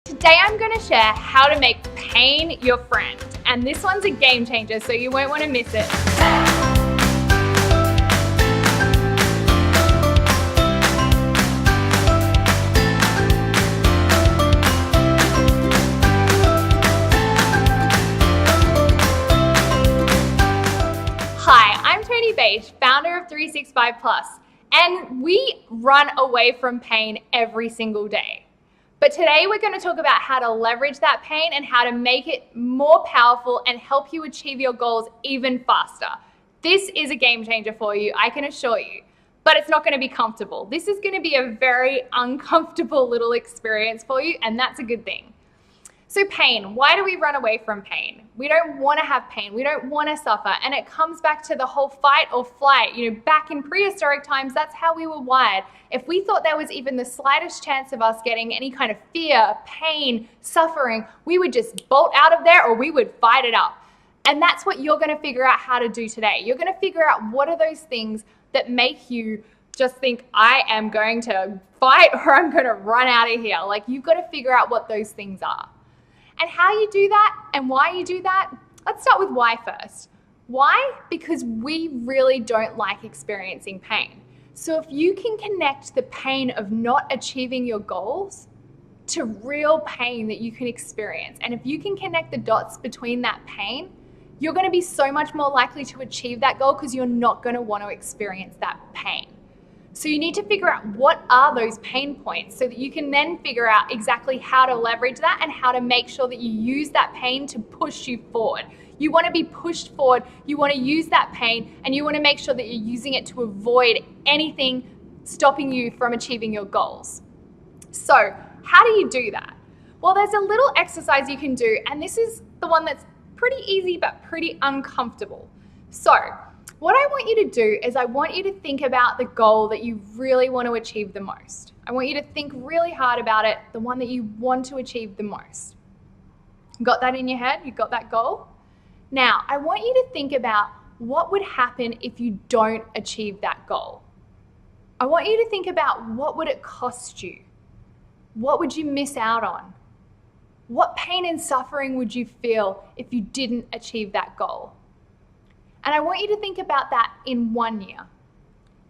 Today I'm going to share how to make pain your friend, and this one's a game changer, so you won't want to miss it. Hi, I'm Tony Beige, founder of 365 Plus, and we run away from pain every single day. But today we're going to talk about how to leverage that pain and how to make it more powerful and help you achieve your goals even faster. This is a game changer for you, I can assure you, but it's not going to be comfortable. This is going to be a very uncomfortable little experience for you, and that's a good thing. So pain, why do we run away from pain? We don't want to have pain, we don't want to suffer, and it comes back to the whole fight or flight. Back in prehistoric times, that's how we were wired. If we thought there was even the slightest chance of us getting any kind of fear, pain, suffering, we would just bolt out of there or we would fight it up. And that's what you're going to figure out how to do today. You're going to figure out what are those things that make you just think, I am going to fight or I'm going to run out of here. Like, you've got to figure out what those things are. And how you do that and why you do that, let's start with why first. Why? Because we really don't like experiencing pain. So if you can connect the pain of not achieving your goals to real pain that you can experience, and if you can connect the dots between that pain, you're going to be so much more likely to achieve that goal because you're not going to want to experience that pain. So you need to figure out what are those pain points so that you can then figure out exactly how to leverage that and how to make sure that you use that pain to push you forward. You want to be pushed forward, you want to use that pain, and you want to make sure that you're using it to avoid anything stopping you from achieving your goals. So how do you do that? Well, there's a little exercise you can do, and this is the one that's pretty easy but pretty uncomfortable. So what I want you to do is I want you to think about the goal that you really want to achieve the most. I want you to think really hard about it, the one that you want to achieve the most. Got that in your head? You got that goal? Now, I want you to think about what would happen if you don't achieve that goal. I want you to think about what would it cost you? What would you miss out on? What pain and suffering would you feel if you didn't achieve that goal? And I want you to think about that in 1 year.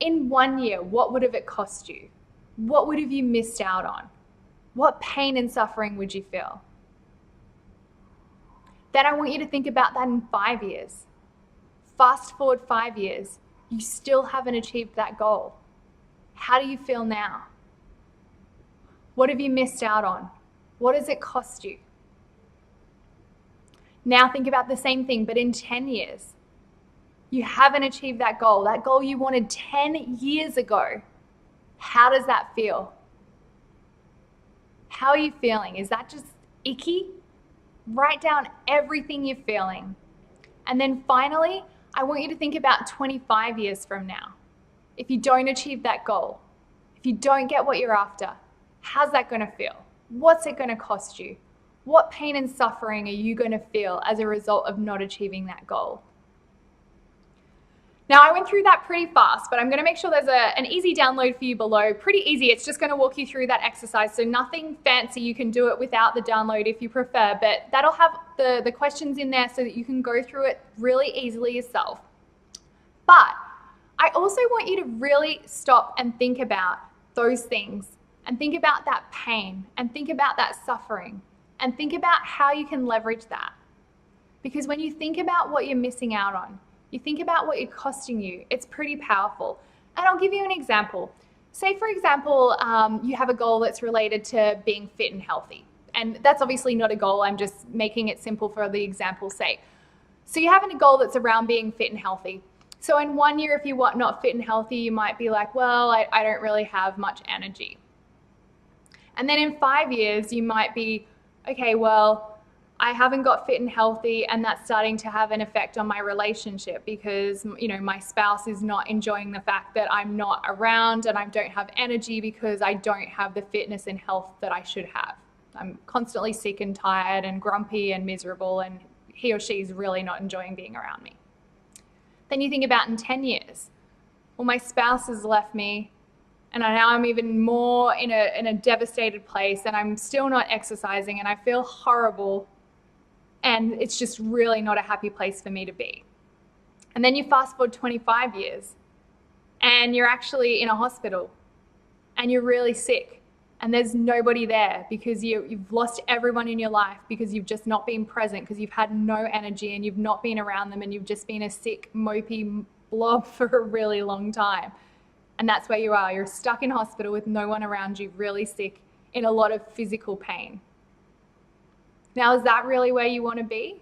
In 1 year, what would have it cost you? What would have you missed out on? What pain and suffering would you feel? Then I want you to think about that in 5 years. Fast forward 5 years, you still haven't achieved that goal. How do you feel now? What have you missed out on? What does it cost you? Now think about the same thing, but in 10 years. You haven't achieved that goal you wanted 10 years ago. How does that feel? How are you feeling? Is that just icky? Write down everything you're feeling. And then finally, I want you to think about 25 years from now. If you don't achieve that goal, if you don't get what you're after, how's that going to feel? What's it going to cost you? What pain and suffering are you going to feel as a result of not achieving that goal? Now, I went through that pretty fast, but I'm going to make sure there's an easy download for you below. Pretty easy. It's just going to walk you through that exercise, so nothing fancy. You can do it without the download if you prefer, but that'll have the questions in there so that you can go through it really easily yourself. But I also want you to really stop and think about those things, and think about that pain, and think about that suffering, and think about how you can leverage that. Because when you think about what you're missing out on, you think about what it's costing you, it's pretty powerful. And I'll give you an example. Say, for example, you have a goal that's related to being fit and healthy. And that's obviously not a goal, I'm just making it simple for the example's sake. So you have a goal that's around being fit and healthy. So in 1 year, if you're not fit and healthy, you might be like, well, I don't really have much energy. And then in 5 years, you might be, okay, well, I haven't got fit and healthy, and that's starting to have an effect on my relationship because, my spouse is not enjoying the fact that I'm not around and I don't have energy because I don't have the fitness and health that I should have. I'm constantly sick and tired and grumpy and miserable, and he or she is really not enjoying being around me. Then you think about in 10 years, well, my spouse has left me, And now I'm even more in a devastated place, and I'm still not exercising, and I feel horrible, and it's just really not a happy place for me to be. And then you fast forward 25 years and you're actually in a hospital and you're really sick and there's nobody there because you've lost everyone in your life because you've just not been present, because you've had no energy and you've not been around them, and you've just been a sick, mopey blob for a really long time. And that's where you are. You're stuck in hospital with no one around you, really sick, in a lot of physical pain. Now, is that really where you want to be?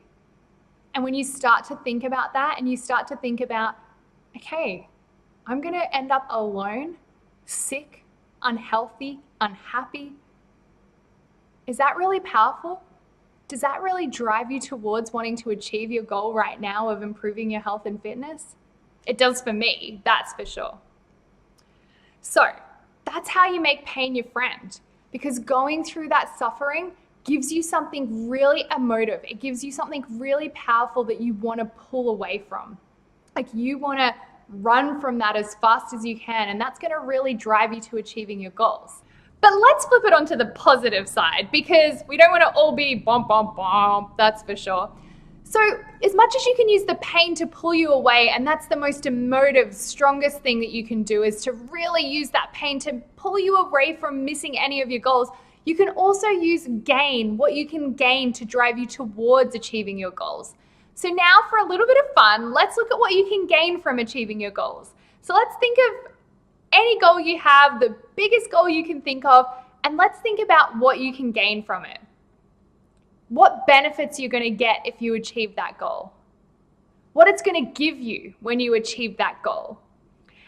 And when you start to think about that and you start to think about, okay, I'm going to end up alone, sick, unhealthy, unhappy. Is that really powerful? Does that really drive you towards wanting to achieve your goal right now of improving your health and fitness? It does for me, that's for sure. So that's how you make pain your friend, because going through that suffering gives you something really emotive. It gives you something really powerful that you want to pull away from. Like, you want to run from that as fast as you can, and that's going to really drive you to achieving your goals. But let's flip it onto the positive side, because we don't want to all be bump, bump, bump, that's for sure. So as much as you can use the pain to pull you away, and that's the most emotive, strongest thing that you can do, is to really use that pain to pull you away from missing any of your goals, you can also use what you can gain to drive you towards achieving your goals. So now, for a little bit of fun, let's look at what you can gain from achieving your goals. So let's think of any goal you have, the biggest goal you can think of, and let's think about what you can gain from it. What benefits you're going to get if you achieve that goal. What it's going to give you when you achieve that goal.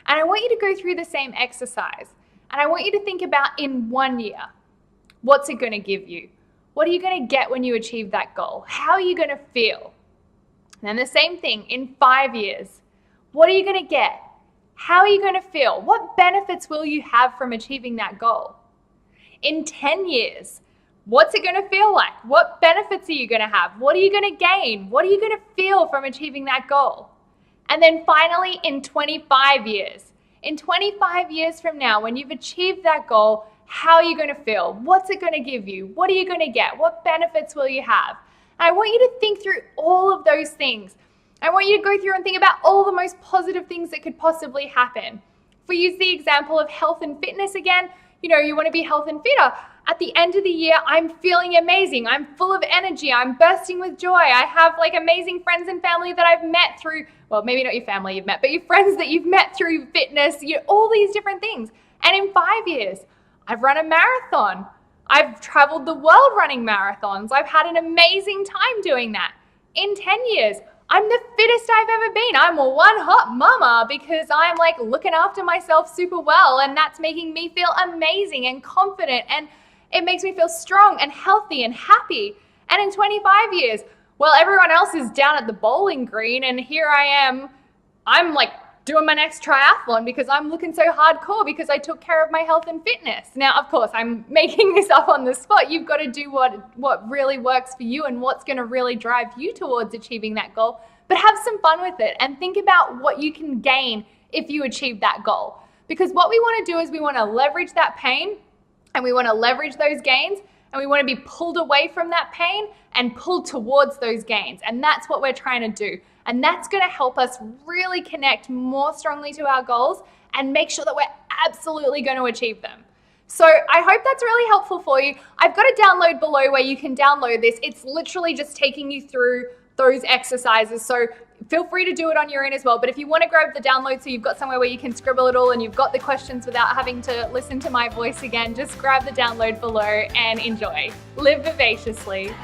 And I want you to go through the same exercise. And I want you to think about, in 1 year, what's it going to give you? What are you going to get when you achieve that goal? How are you going to feel? And then the same thing in 5 years. What are you going to get? How are you going to feel? What benefits will you have from achieving that goal? In 10 years, what's it going to feel like? What benefits are you going to have? What are you going to gain? What are you going to feel from achieving that goal? And then finally, in 25 years. In 25 years from now, when you've achieved that goal, how are you going to feel? What's it going to give you? What are you going to get? What benefits will you have? And I want you to think through all of those things. I want you to go through and think about all the most positive things that could possibly happen. If we use the example of health and fitness again, you want to be health and fitter. At the end of the year, I'm feeling amazing. I'm full of energy. I'm bursting with joy. I have amazing friends and family that I've met through, well, maybe not your family you've met, but your friends that you've met through fitness, all these different things. And in 5 years, I've run a marathon. I've traveled the world running marathons. I've had an amazing time doing that. In 10 years, I'm the fittest I've ever been. I'm a one hot mama because I'm looking after myself super well, and that's making me feel amazing and confident, and it makes me feel strong and healthy and happy. And in 25 years, well, everyone else is down at the bowling green, and here I am. I'm doing my next triathlon because I'm looking so hardcore because I took care of my health and fitness. Now, of course, I'm making this up on the spot. You've got to do what really works for you and what's going to really drive you towards achieving that goal. But have some fun with it and think about what you can gain if you achieve that goal. Because what we want to do is we want to leverage that pain, and we want to leverage those gains, and we want to be pulled away from that pain and pulled towards those gains. And that's what we're trying to do. And that's going to help us really connect more strongly to our goals and make sure that we're absolutely going to achieve them. So I hope that's really helpful for you. I've got a download below where you can download this. It's literally just taking you through those exercises. So feel free to do it on your own as well. But if you want to grab the download so you've got somewhere where you can scribble it all and you've got the questions without having to listen to my voice again, just grab the download below and enjoy. Live vivaciously.